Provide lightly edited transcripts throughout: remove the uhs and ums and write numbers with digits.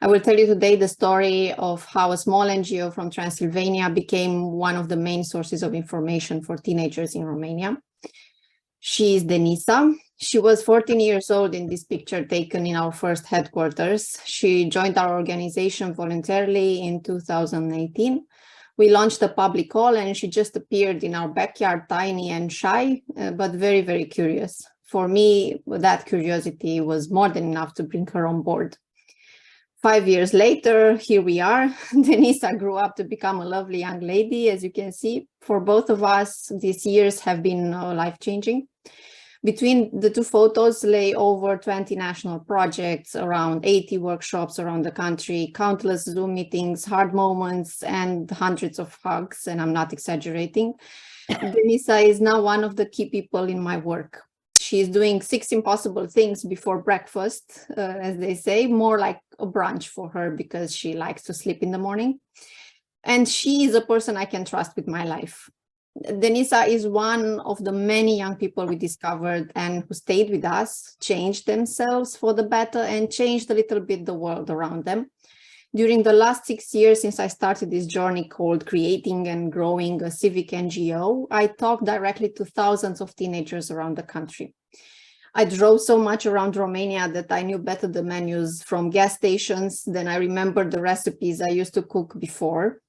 I will tell you today the story of how a small NGO from Transylvania became one of the main sources of information for teenagers in Romania. She is Denisa. She was 14 years old in this picture taken in our first headquarters. She joined our organization voluntarily in 2018. We launched a public call and she just appeared in our backyard, tiny and shy, but very, very curious. For me, that curiosity was more than enough to bring her on board. 5 years later, here we are. Denisa grew up to become a lovely young lady, as you can see. For both of us, these years have been life-changing. Between the two photos lay over 20 national projects, around 80 workshops around the country, countless Zoom meetings, hard moments, and hundreds of hugs, and I'm not exaggerating. Denisa is now one of the key people in my work. She's doing 6 impossible things before breakfast, as they say, more like a brunch for her because she likes to sleep in the morning. And she is a person I can trust with my life. Denisa is one of the many young people we discovered and who stayed with us, changed themselves for the better, and changed a little bit the world around them. During the last 6 years since I started this journey called Creating and Growing a Civic NGO, I talked directly to thousands of teenagers around the country. I drove so much around Romania that I knew better the menus from gas stations than I remembered the recipes I used to cook before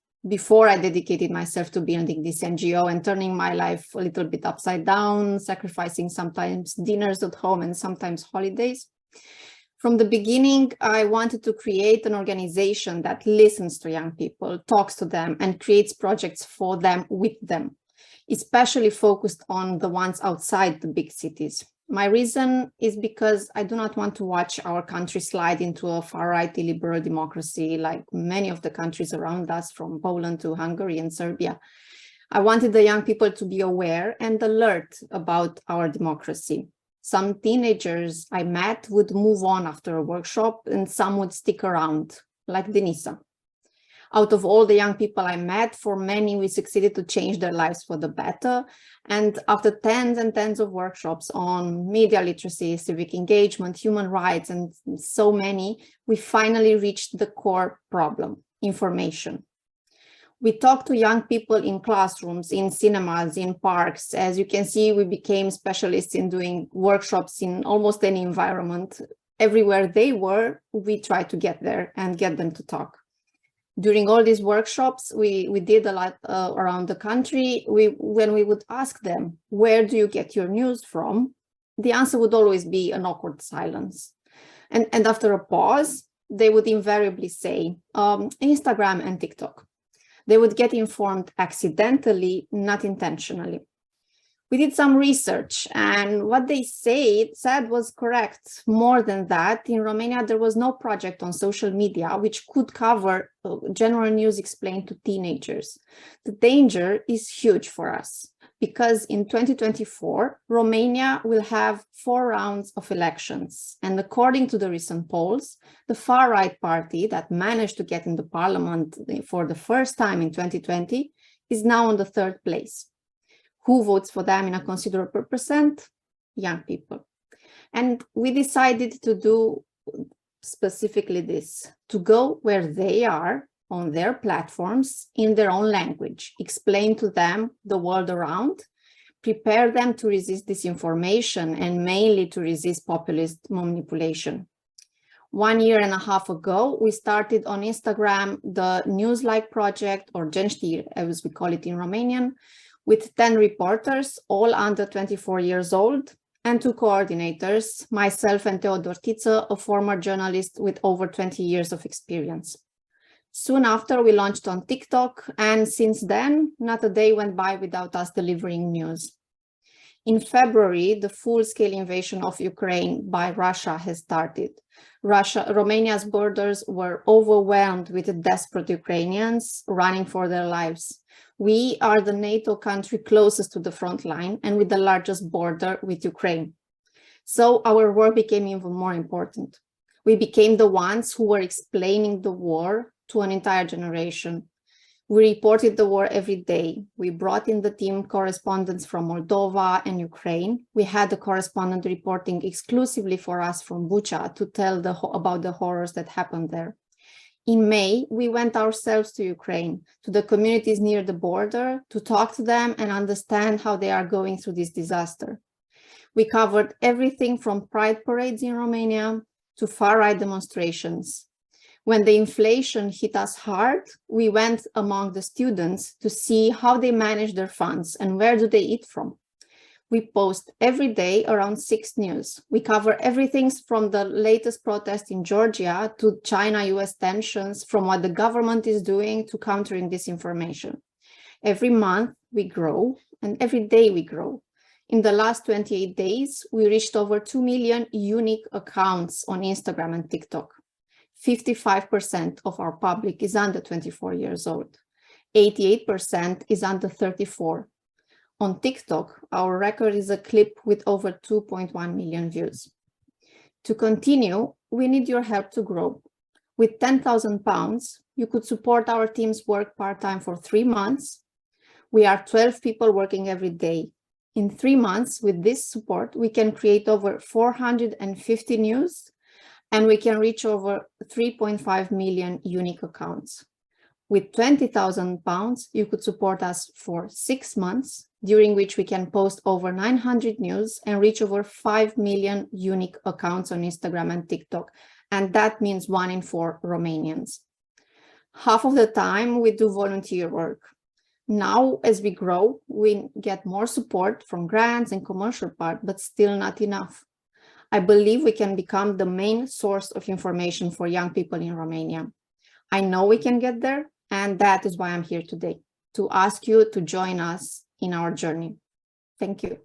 I dedicated myself to building this NGO and turning my life a little bit upside down, sacrificing sometimes dinners at home and sometimes holidays. From the beginning, I wanted to create an organization that listens to young people, talks to them, and creates projects for them, with them, especially focused on the ones outside the big cities. My reason is because I do not want to watch our country slide into a far-right liberal democracy like many of the countries around us, from Poland to Hungary and Serbia. I wanted the young people to be aware and alert about our democracy. Some teenagers I met would move on after a workshop and some would stick around, like Denisa. Out of all the young people I met, for many, we succeeded to change their lives for the better. And after tens and tens of workshops on media literacy, civic engagement, human rights, and so many, we finally reached the core problem: information. We talked to young people in classrooms, in cinemas, in parks. As you can see, we became specialists in doing workshops in almost any environment. Everywhere they were, we tried to get there and get them to talk. During all these workshops, we did a lot around the country. When we would ask them, where do you get your news from? The answer would always be an awkward silence. And after a pause, they would invariably say, Instagram and TikTok. They would get informed accidentally, not intentionally. We did some research, and what they said was correct. More than that, in Romania, there was no project on social media which could cover general news explained to teenagers. The danger is huge for us because in 2024, Romania will have 4 rounds of elections. And according to the recent polls, the far-right party that managed to get in the parliament for the first time in 2020 is now on the 3rd place. Who votes for them in a considerable percent? Young people. And we decided to do specifically this, to go where they are on their platforms in their own language, explain to them the world around, prepare them to resist disinformation and mainly to resist populist manipulation. 1.5 years ago, we started on Instagram the News-like project, or Genștiri, as we call it in Romanian, with 10 reporters, all under 24 years old, and 2 coordinators, myself and Teodor Tiță, a former journalist with over 20 years of experience. Soon after, we launched on TikTok, and since then, not a day went by without us delivering news. In February, the full-scale invasion of Ukraine by Russia has started. Romania's borders were overwhelmed with desperate Ukrainians running for their lives. We are the NATO country closest to the front line and with the largest border with Ukraine. So our work became even more important. We became the ones who were explaining the war to an entire generation. We reported the war every day. We brought in the team correspondents from Moldova and Ukraine. We had a correspondent reporting exclusively for us from Bucha to tell about the horrors that happened there. In May, we went ourselves to Ukraine, to the communities near the border, to talk to them and understand how they are going through this disaster. We covered everything from pride parades in Romania to far-right demonstrations. When the inflation hit us hard, we went among the students to see how they manage their funds and where do they eat from. We post every day around 6 news. We cover everything from the latest protest in Georgia to China-US tensions, from what the government is doing to countering disinformation. Every month we grow, and every day we grow. In the last 28 days, we reached over 2 million unique accounts on Instagram and TikTok. 55% of our public is under 24 years old. 88% is under 34. On TikTok, our record is a clip with over 2.1 million views. To continue, we need your help to grow. With £10,000, you could support our team's work part-time for 3 months. We are 12 people working every day. In 3 months, with this support, we can create over 450 news, and we can reach over 3.5 million unique accounts. With £20,000, you could support us for 6 months, during which we can post over 900 news and reach over 5 million unique accounts on Instagram and TikTok. And that means 1 in 4 Romanians. Half of the time, we do volunteer work. Now, as we grow, we get more support from grants and commercial part, but still not enough. I believe we can become the main source of information for young people in Romania. I know we can get there, and that is why I'm here today, to ask you to join us in our journey. Thank you.